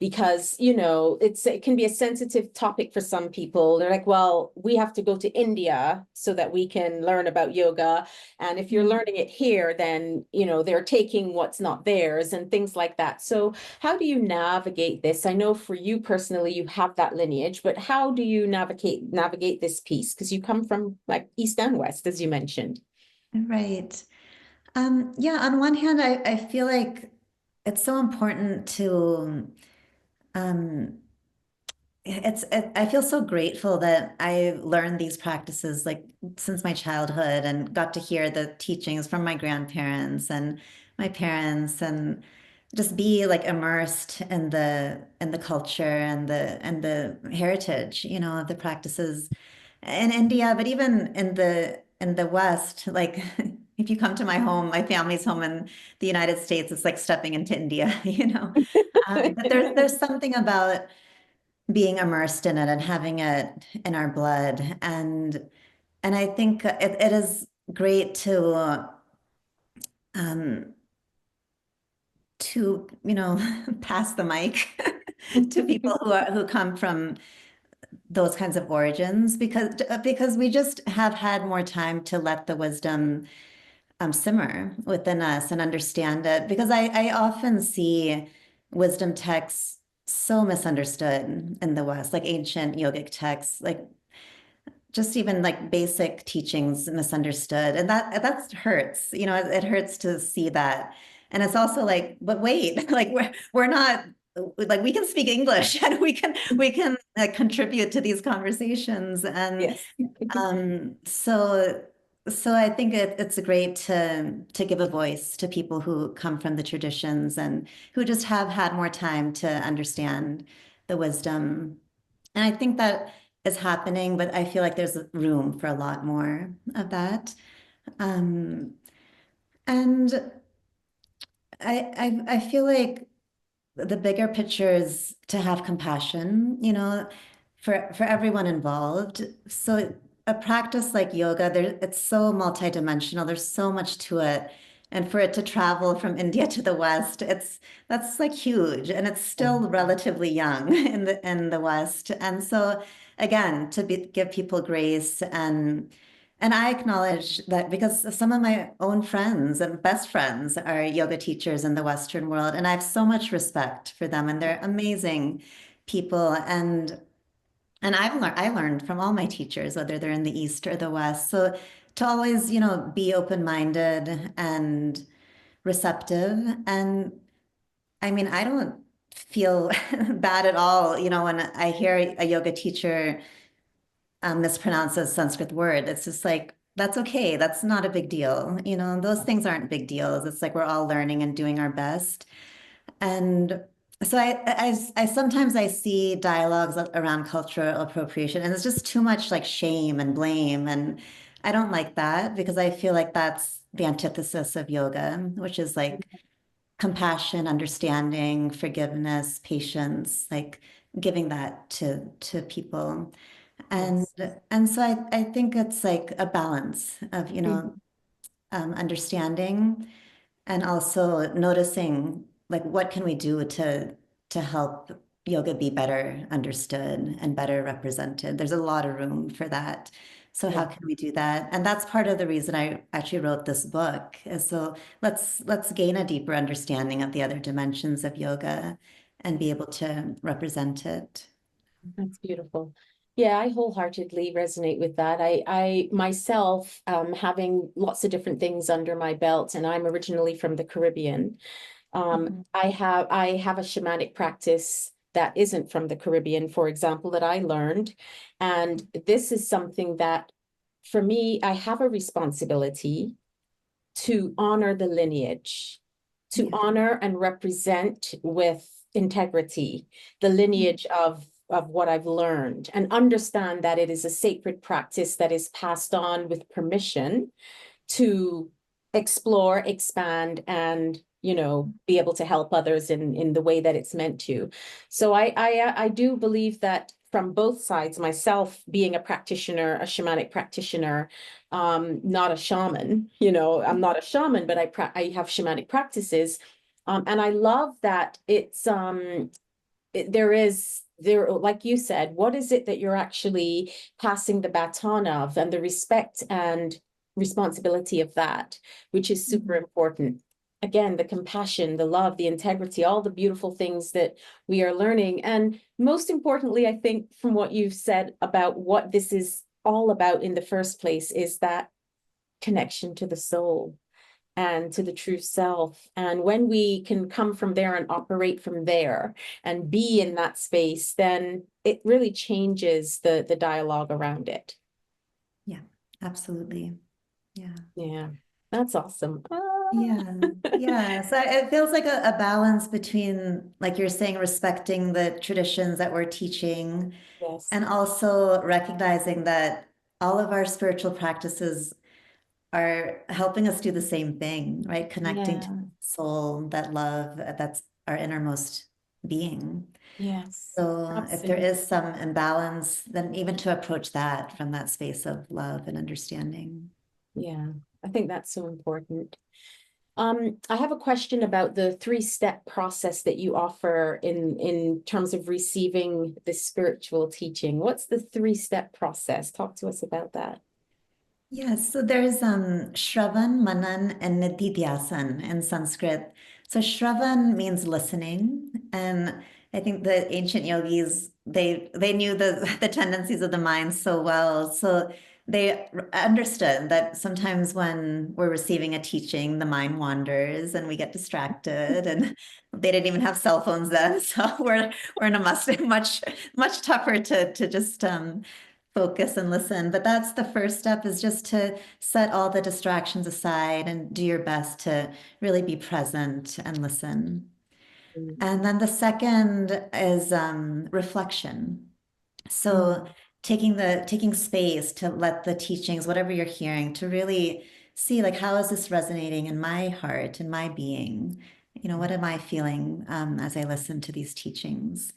because it can be a sensitive topic for some people. They're like, well, we have to go to India so that we can learn about yoga, and if you're Mm. learning it here, then they're taking what's not theirs and things like that. So how do you navigate this? I know for you personally, you have that lineage, but how do you navigate this piece? Because you come from like East and West, as you mentioned. Right. Yeah, on one hand, I feel like it's so important to um, I feel so grateful that I learned these practices like since my childhood and got to hear the teachings from my grandparents and my parents and just be like immersed in the culture and the heritage, of the practices in India, but even in the West, like if you come to my home, my family's home in the United States, it's like stepping into India, But there's something about being immersed in it and having it in our blood. And I think it is great um, to, pass the mic to people who come from those kinds of origins because we just have had more time to let the wisdom simmer within us and understand it. Because I often see wisdom texts so misunderstood in the West, like ancient yogic texts, like just even like basic teachings misunderstood. And that hurts, it hurts to see that. And it's also like, but wait, like we're not like we can speak English and we can contribute to these conversations. And Yes. so I think it's great to give a voice to people who come from the traditions and who just have had more time to understand the wisdom. And I think that is happening, but I feel like there's room for a lot more of that. Um, and I feel like the bigger picture is to have compassion, for everyone involved. So a practice like yoga, it's so multidimensional. There's so much to it. And for it to travel from India to the West, that's like huge. And it's still relatively young in the West. And so again, give people grace and I acknowledge that because some of my own friends and best friends are yoga teachers in the Western world, and I have so much respect for them, and they're amazing people. And I learned from all my teachers, whether they're in the East or the West. So to always, be open-minded and receptive. And I mean, I don't feel bad at all, when I hear a yoga teacher mispronounce a Sanskrit word. It's just like, that's okay. That's not a big deal. Those things aren't big deals. It's like we're all learning and doing our best. And so I sometimes I see dialogues around cultural appropriation, and it's just too much like shame and blame. And I don't like that because I feel like that's the antithesis of yoga, which is like compassion, understanding, forgiveness, patience, like giving that to people. And Yes. and so I think it's like a balance of, Mhm. understanding and also noticing like what can we do to help yoga be better understood and better represented. There's a lot of room for that. So how Yeah. can we do that? And that's part of the reason I actually wrote this book is so let's gain a deeper understanding of the other dimensions of yoga and be able to represent it. That's beautiful. Yeah, I wholeheartedly resonate with that. I myself, having lots of different things under my belt, and I'm originally from the Caribbean. Mhm. I have a shamanic practice that isn't from the Caribbean, for example, that I learned, and this is something that, for me, I have a responsibility to honor the lineage, to Yeah. honor and represent with integrity the lineage of what I've learned, and understand that it is a sacred practice that is passed on with permission to explore, expand, and be able to help others in the way that it's meant to. So I do believe that from both sides, myself being a practitioner, a shamanic practitioner, not a shaman, I'm not a shaman, but I have shamanic practices. And I love that there, like you said, what is it that you're actually passing the baton of, and the respect and responsibility of that, which is super important. Again, the compassion, the love, the integrity, all the beautiful things that we are learning. And most importantly, I think from what you've said about what this is all about in the first place, is that connection to the soul and to the true self. And when we can come from there and operate from there and be in that space, then it really changes the dialogue around it. Yeah, absolutely. Yeah. Yeah, that's awesome. Yeah. Yeah. So it feels like a balance between, like you're saying, respecting the traditions that we're teaching Yes. and also recognizing that all of our spiritual practices are helping us do the same thing, right? Connecting to Yeah. soul, that love, that's our innermost being. Yes. So if there Absolutely. is some imbalance, then even to approach that from that space of love and understanding. Yeah. I think that's so important. I have a question about the three-step process that you offer in terms of receiving the spiritual teaching. What's the three-step process? Talk to us about that. Yes, so there's Shravan, Manan, and Nididhyasan in Sanskrit. So Shravan means listening, and I think the ancient yogis they knew the tendencies of the mind so well. So they understood that sometimes when we're receiving a teaching, the mind wanders and we get distracted, and they didn't even have cell phones then, so we're in a much tougher to just focus and listen. But that's the first step, is just to set all the distractions aside and do your best to really be present and listen. Mm. And then the second is reflection. So Mm. taking space to let the teachings, whatever you're hearing, to really see, like, how is this resonating in my heart, in my being? What am I feeling as I listen to these teachings?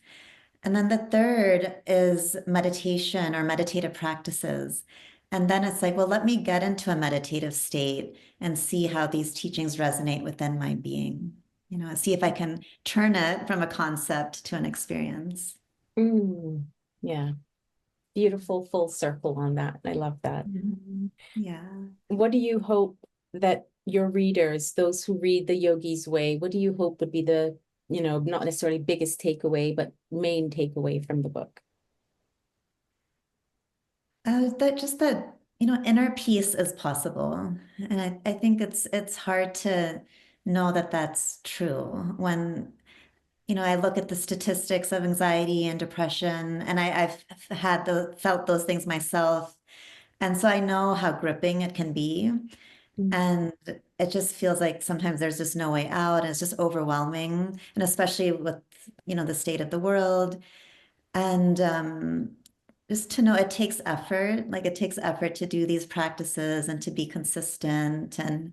And then the third is meditation or meditative practices. And then it's like, well, let me get into a meditative state and see how these teachings resonate within my being. See if I can turn it from a concept to an experience. Mm. Yeah. Beautiful full circle on that. I love that. Mhm. Yeah. What do you hope that your readers, those who read the Yogi's Way, what do you hope would be the, not necessarily biggest takeaway, but main takeaway from the book? That just that, inner peace is possible. And I think it's hard to know that that's true when I look at the statistics of anxiety and depression, and I've felt those things myself. And so I know how gripping it can be. Mm. And it just feels like sometimes there's just no way out, and it's just overwhelming. And especially with, the state of the world. And just to know it takes effort, like it takes effort to do these practices and to be consistent. And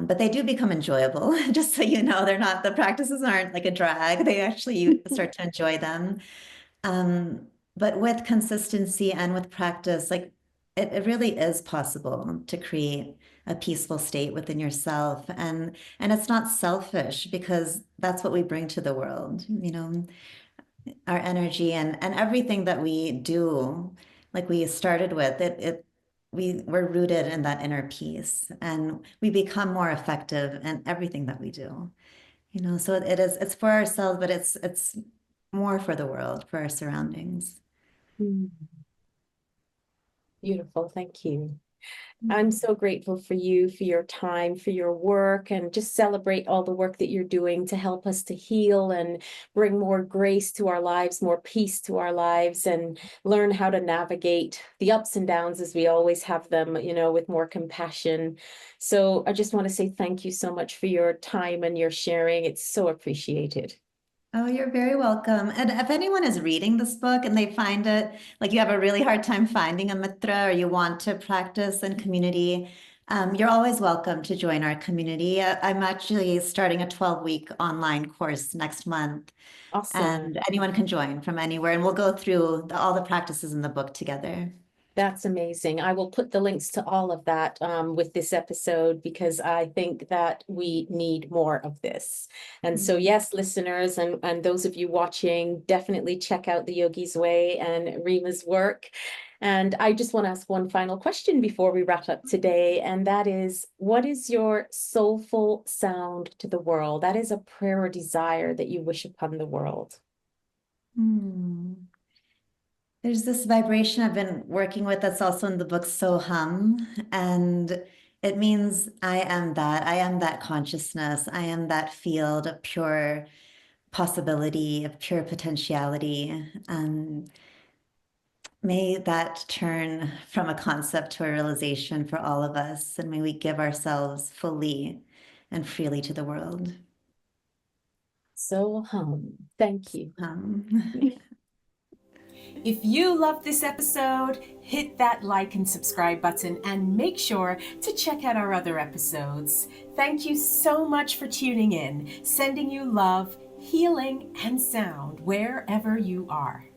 but they do become enjoyable, just so you know, the practices aren't like a drag. They actually, you start to enjoy them. Um, but with consistency and with practice, like it really is possible to create a peaceful state within yourself. And it's not selfish, because that's what we bring to the world, our energy and everything that we do, like we started with, we're rooted in that inner peace, and we become more effective in everything that we do. So it's for ourselves, but it's more for the world, for our surroundings. Mm. Beautiful. Thank you. I'm so grateful for you, for your time, for your work, and just celebrate all the work that you're doing to help us to heal and bring more grace to our lives, more peace to our lives, and learn how to navigate the ups and downs as we always have them, with more compassion. So I just want to say thank you so much for your time and your sharing. It's so appreciated. Oh, you're very welcome. And if anyone is reading this book and they find it, like you have a really hard time finding a mitra, or you want to practice in community, You're always welcome to join our community. I'm actually starting a 12-week online course next month, Awesome. and anyone can join from anywhere, and we'll go through all the practices in the book together. That's amazing. I will put the links to all of that with this episode because I think that we need more of this. And so, Mm. yes, listeners and those of you watching, definitely check out the Yogi's Way and Reema's work. And I just want to ask one final question before we wrap up today. And that is, what is your soulful sound to the world? That is a prayer or desire that you wish upon the world. Hmm. There's this vibration I've been working with that's also in the book, So Hum, and it means I am that. I am that consciousness. I am that field of pure possibility, of pure potentiality. May that turn from a concept to a realization for all of us, and may we give ourselves fully and freely to the world. So, thank you. Um, If you love this episode, hit that like and subscribe button and make sure to check out our other episodes. Thank you so much for tuning in, sending you love, healing, and sound wherever you are.